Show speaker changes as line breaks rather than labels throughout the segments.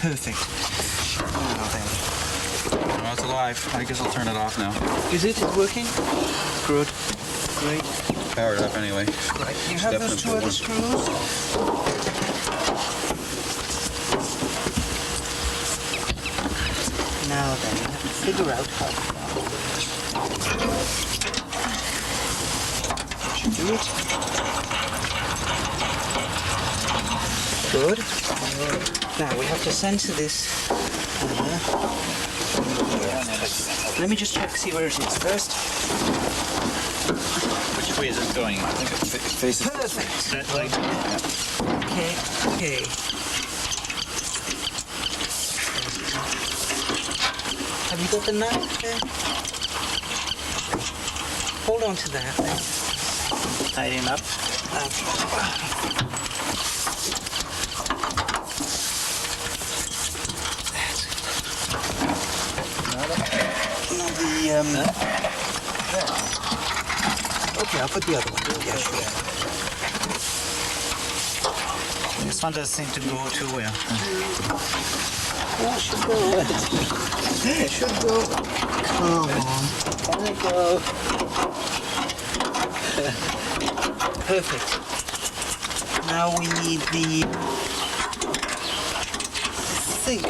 Perfect. Now then.
Oh, it's alive. I guess I'll turn it off now.
Is it working? Good. Great.
Powered up anyway.
Right. You have those two other screws? Now then, you have to figure out how to do it. Good. Now we have to center this. Let me just check, see where it is first.
Which way is it going? I think it faces
Perfect.
that way.
Yeah. Okay. Have you got the knife there? Hold on to that then.
Tighten up.
Okay, I'll put the other one. Yeah, sure.
This one does seem to go too well.
Oh, it should go. It should go. Come on. Let it go. Perfect. Now we need the thing.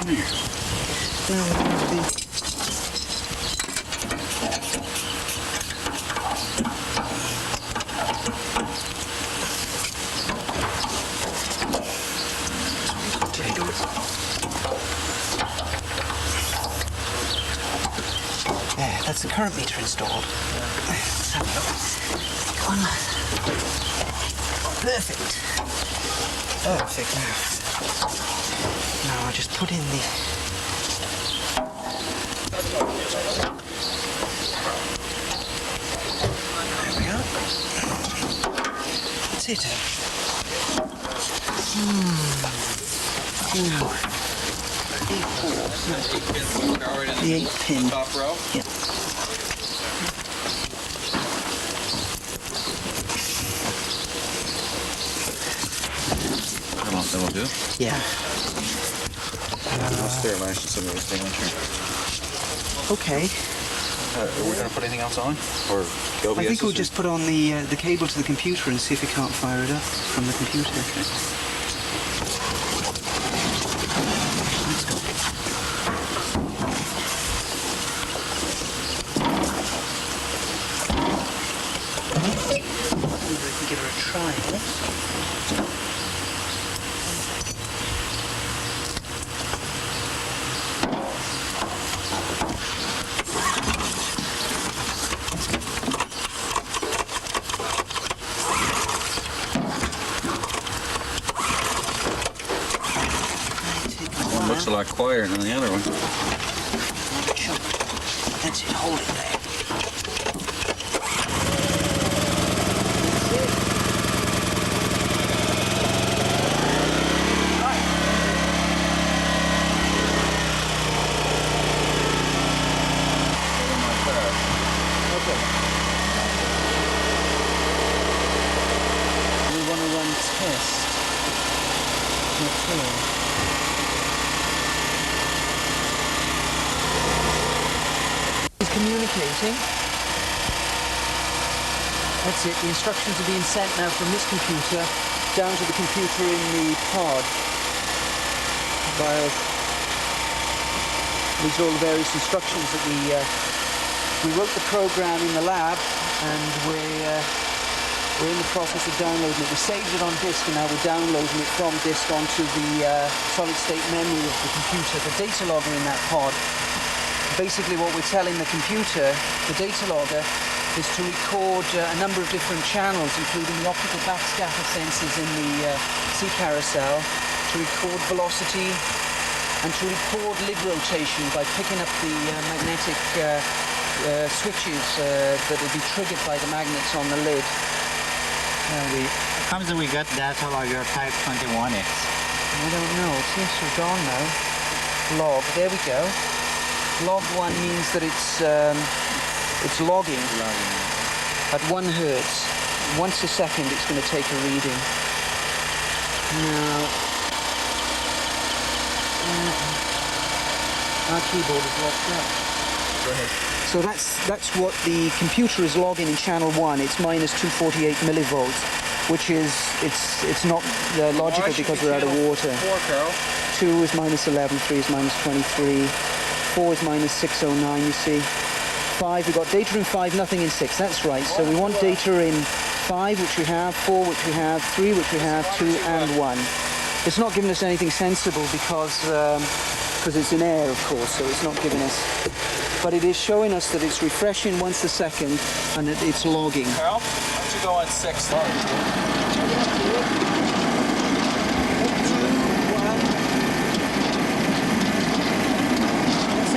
Okay. Now we need the... There, that's the current meter installed. Let's have a look. Come on. Perfect. Perfect. Now I'll just put in the... There we go. That's it. The 8 pin.
Top row?
Yeah.
Come on, that will do.
Yeah.
Spare lash and some of this thing on here.
Okay.
Are we going to put anything else on? Or the OBS?
I think we'll just put on the cable to the computer and see if we can't fire it up from the computer. Okay. Let's go. See if we can give her a try.
One looks a lot quieter than the other one.
That's it, hold it there. Okay. We want to run test. Okay. He's communicating. That's it. The instructions are being sent now from this computer down to the computer in the pod. These are all the various instructions that we wrote the program in the lab, and we're in the process of downloading it. We saved it on disk, and now we're downloading it from disk onto the solid-state memory of the computer, the data logger in that pod. Basically what we're telling the computer, the data logger, is to record a number of different channels, including the optical backscatter sensors in the Sea Carousel, to record velocity, and to record lid rotation by picking up the magnetic switches that will be triggered by the magnets on the lid.
Comes we got data logger type 21X.
I don't know, it seems to have gone now. Log, there we go. Log 1 means that it's logging at 1 hertz. once a second it's going to take a reading. Now, our keyboard is locked up.
Go ahead.
So that's what the computer is logging in channel 1. It's minus 248 millivolts, which is it's not logical because we're out of water.
4, Carol.
2 is minus 11, 3 is minus 23, 4 is minus 609, you see. 5, we've got data in 5, nothing in 6, that's right. So we want data in 5, which we have, 4, which we have, 3, which we have, 2 and 1. It's not giving us anything sensible because it's in air, of course, so it's not giving us... But it is showing us that it's refreshing once a second and that it's logging.
Carol, why don't you go on 6 first?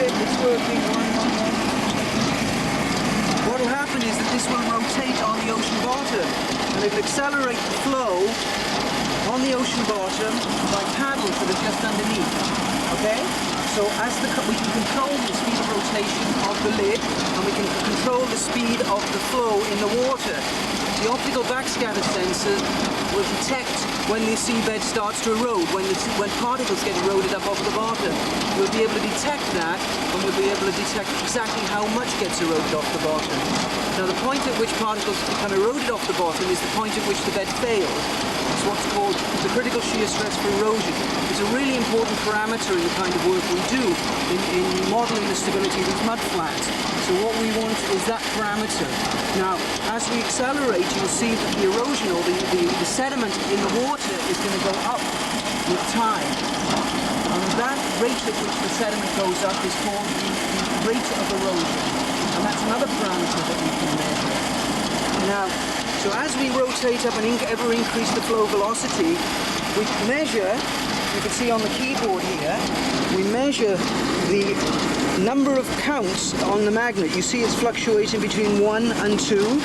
It's working. What will happen is that this will rotate on the ocean bottom and it will accelerate the flow on the ocean bottom by paddles that are just underneath. Okay? So as we can control the speed of rotation of the lid and we can control the speed of the flow in the water. The optical backscatter sensor will detect when the seabed starts to erode, when particles get eroded up off the bottom. We'll be able to detect that and we'll be able to detect exactly how much gets eroded off the bottom. Now the point at which particles become eroded off the bottom is the point at which the bed fails. It's what's called the critical shear stress for erosion. It's a really important parameter in the kind of work we do in modelling the stability of these mud flats. So what we want is that parameter. Now, as we accelerate, you'll see that the erosion or the sediment in the water is going to go up with time. And that rate at which the sediment goes up is called the rate of erosion. And that's another parameter that we can measure. Now, so as we rotate up and ever increase the flow velocity, we measure, you can see on the keyboard here, we measure the number of counts on the magnet. You see it's fluctuating between 1 and 2.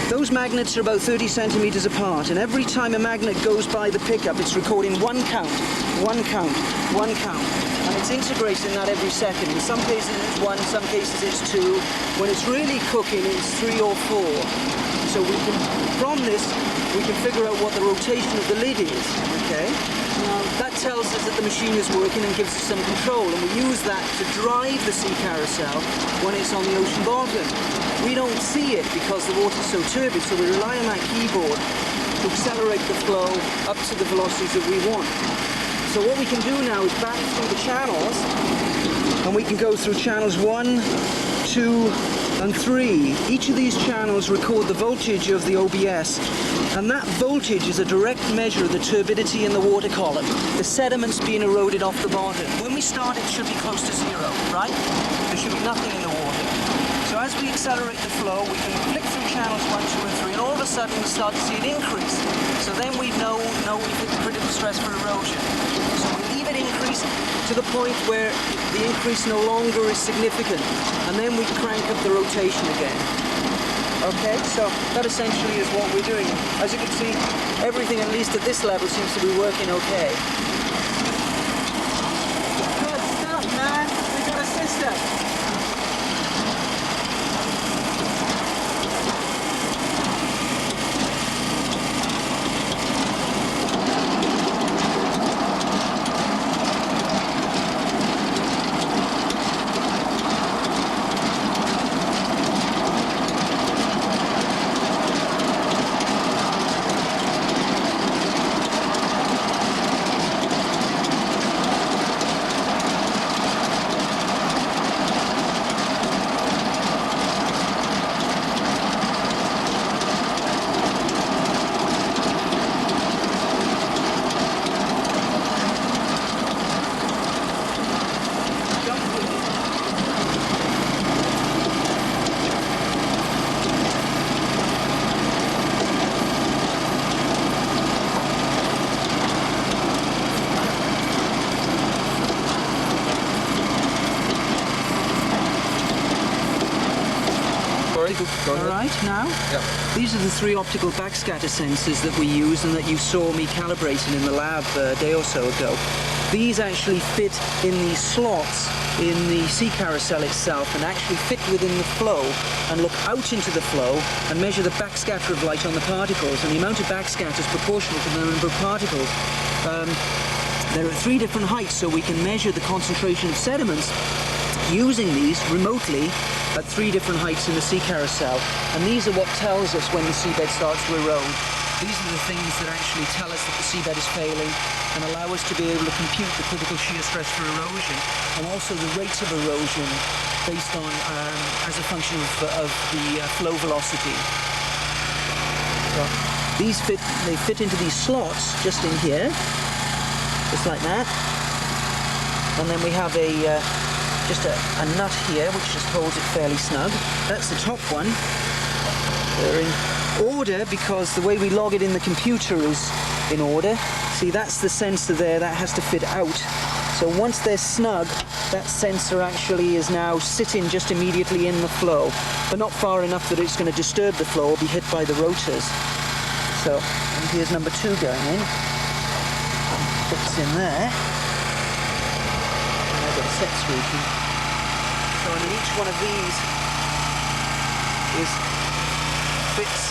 Those magnets are about 30 centimeters apart, and every time a magnet goes by the pickup, it's recording 1 count, 1 count, 1 count. And it's integrating that every second. In some cases it's 1, in some cases it's 2. When it's really cooking, it's 3 or 4. So we can, from this, we can figure out what the rotation of the lid is, okay? Now, that tells us that the machine is working and gives us some control, and we use that to drive the sea carousel when it's on the ocean bottom. We don't see it because the water's so turbid, so we rely on that keyboard to accelerate the flow up to the velocities that we want. So what we can do now is back through the channels, and we can go through channels 1, 2, and 3. Each of these channels record the voltage of the OBS, and that voltage is a direct measure of the turbidity in the water column. The sediment's being eroded off the bottom. When we start, it should be close to 0, right? There should be nothing in the water. So as we accelerate the flow, we can flick through channels 1, 2, and 3, and all of a sudden we start to see it increase. So then we know we've hit the critical stress for erosion. So we leave it increase to the point where the increase no longer is significant, and then we crank up the rotation again. Okay, so that essentially is what we're doing. As you can see, everything, at least at this level, seems to be working okay. Good stuff, man. We got a system.
Go ahead.
All right, now, these are the 3 optical backscatter sensors that we use and that you saw me calibrating in the lab a day or so ago. These actually fit in these slots in the Sea Carousel itself and actually fit within the flow and look out into the flow and measure the backscatter of light on the particles. And the amount of backscatter is proportional to the number of particles. There are 3 different heights, so we can measure the concentration of sediments using these remotely at 3 different heights in the Sea Carousel. And these are what tells us when the seabed starts to erode. These are the things that actually tell us that the seabed is failing and allow us to be able to compute the critical shear stress for erosion and also the rates of erosion based on as a function of the flow velocity. So these fit into these slots just in here, just like that. And then we have just a nut here which just holds it fairly snug. That's the top one. They're in order because the way we log it in the computer is in order. See, that's the sensor there, that has to fit out. So once they're snug, that sensor actually is now sitting just immediately in the flow, but not far enough that it's going to disturb the flow or be hit by the rotors. So, and here's number 2 going in. Fits in there. And I've got a set screw. So in each one of these fits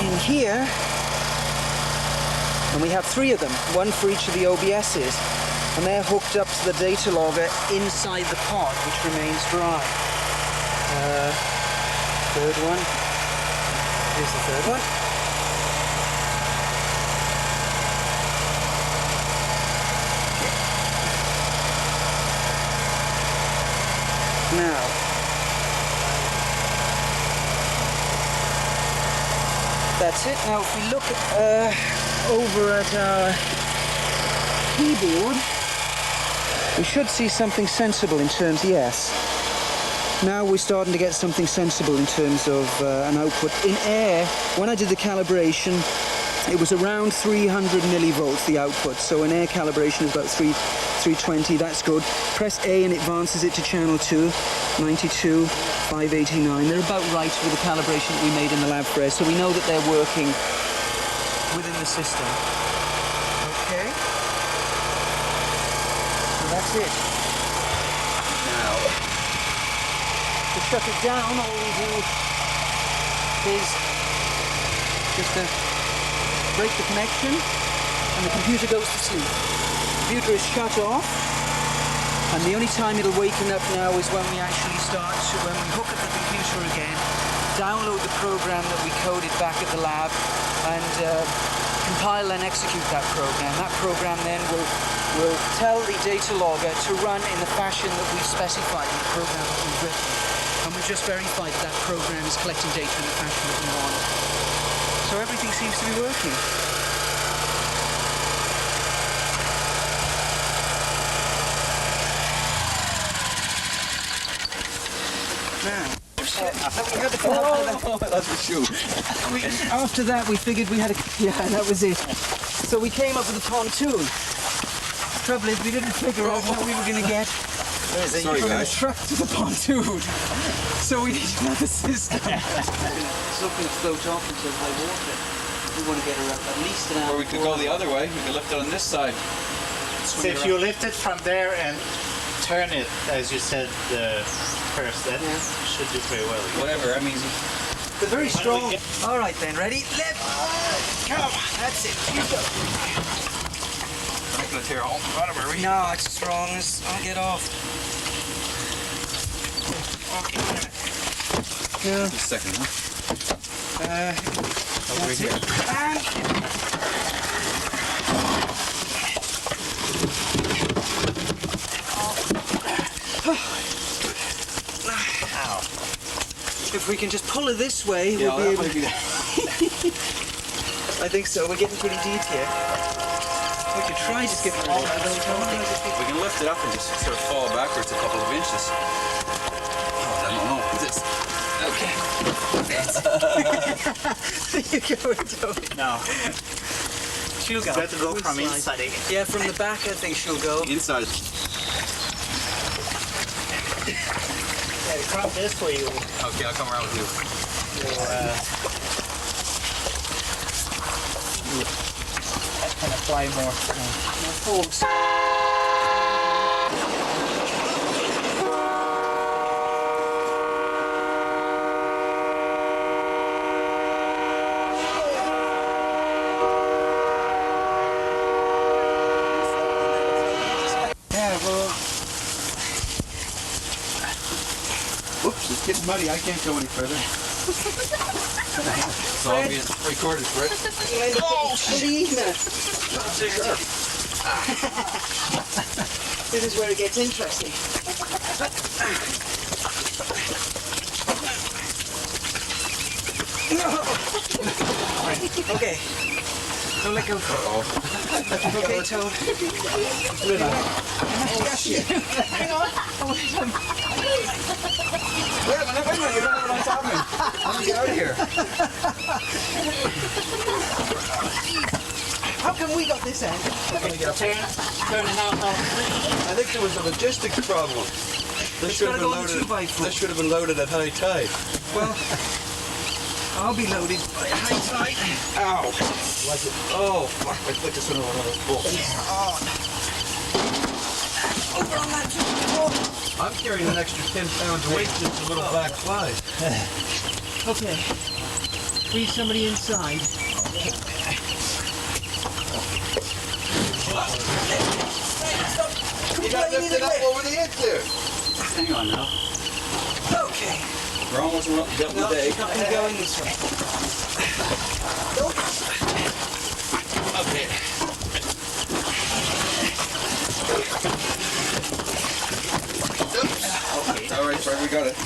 in here, and we have 3 of them, 1 for each of the OBSs, and they're hooked up to the data logger inside the pot, which remains dry. Third one. Here's the third one. Now, that's it. Now if we look over at our keyboard, we should see something sensible in terms, yes. Now we're starting to get something sensible in terms of an output. In air, when I did the calibration, it was around 300 millivolts, the output. So in air calibration is about 320, that's good. Press A and it advances it to channel 2, 92, 589. They're about right with the calibration that we made in the lab for air, so we know that they're working within the system. Okay. So that's it. Now, to shut it down, all we do is just break the connection and the computer goes to sleep. The computer is shut off, and the only time it'll waken up now is when we actually when we hook up the computer again, download the program that we coded back at the lab, and compile and execute that program. That program then will tell the data logger to run in the fashion that we specified in the program that we've written. And we've just verified that that program is collecting data in the fashion that we want. So everything seems to be working. Now,
that's for sure.
After that, we figured we had that was it. So we came up with a pontoon. The trouble is, we didn't figure out what we were going to get
Sorry,
from the
guys.
truck to the pontoon. So we need another system. Something to float off into high water. We want to get her up at least an hour.
Or we could go the other way. We could lift it on this side.
So if you lift it from there and turn it, as you said first, that should do very well.
Whatever, I mean...
They're very strong. All right then, ready? Lift! Come on, that's it. You go.
I'm not going to tear a hole in the bottom, are we?
No, it's as strong as I'll get off. Okay. Yeah.
Just a second, huh?
That's
here.
it.
Ow.
If we can just pull it this way,
Yeah,
we'll be able
that might
to...
be that.
I think so. We're getting pretty deep here. We could try just giving it a
We can lift it up and just sort of fall backwards a couple of inches. Oh, I don't know. This.
Okay. There you go, Toby.
No.
She'll go.
You have to go from inside again.
Yeah, from the back I think she'll go.
Inside.
Yeah, come this way.
Okay, I'll come around with you.
That kind of apply more.
More force.
Yeah, well,
Whoops, it's getting muddy. I can't go any further. It's all being recorded, Fred.
Oh, Selena! This is where it gets interesting. Okay. Don't let go. Okay, Toad. Hang on.
Wait a minute, you're not on top of me. I'm gonna get out of here.
How come we got this end?
turning out now.
I think there was a logistics problem. This should have
gotta
been
go on the
loaded.
2x4.
This should have been loaded at high tide.
Well, I'll be loaded by high tide.
Ow! Was it? Oh, fuck! I put this one over another boat.
Over on that 2x4.
I'm carrying an extra 10 pounds weight just a little black fly.
Okay. Free somebody inside.
You got lifted up over the edge there.
Hang on now.
Okay.
We're almost done with the day.
Not gonna go in this way.
Okay. All right, Fred, we got it.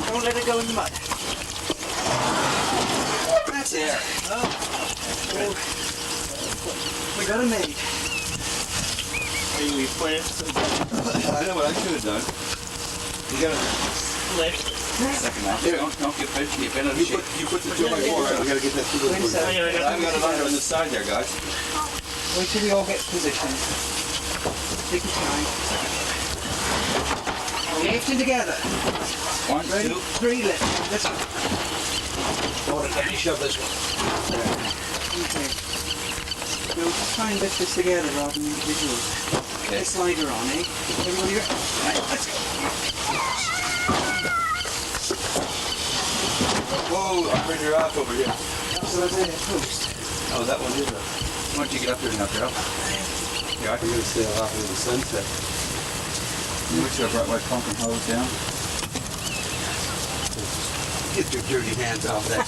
Don't let it go in the mud. That's it. Oh. We got it made.
We put it
I know what I should have done. You gotta.
lift.
Second now. Don't get bent. Keep in on the sheet.
You put the 2x4 on. We gotta get that through.
Wait a second.
I've got it under on the side there, guys.
Wait till we all get positioned. Take your time. Lifting together.
1,
Ready?
2.
3, lift. This one.
Let me shove this one.
Okay. We'll try and lift this together rather than individually. Get the slider on, eh? Everybody ready? Right, let's go.
Whoa! I'm bringing her off over here.
So that's it, post.
Oh, that one is a.
Why don't you get up there now, Carol? Yeah, I can
gonna sail off into the sunset.
Make sure I brought my pump and hose down.
Get your dirty hands off that.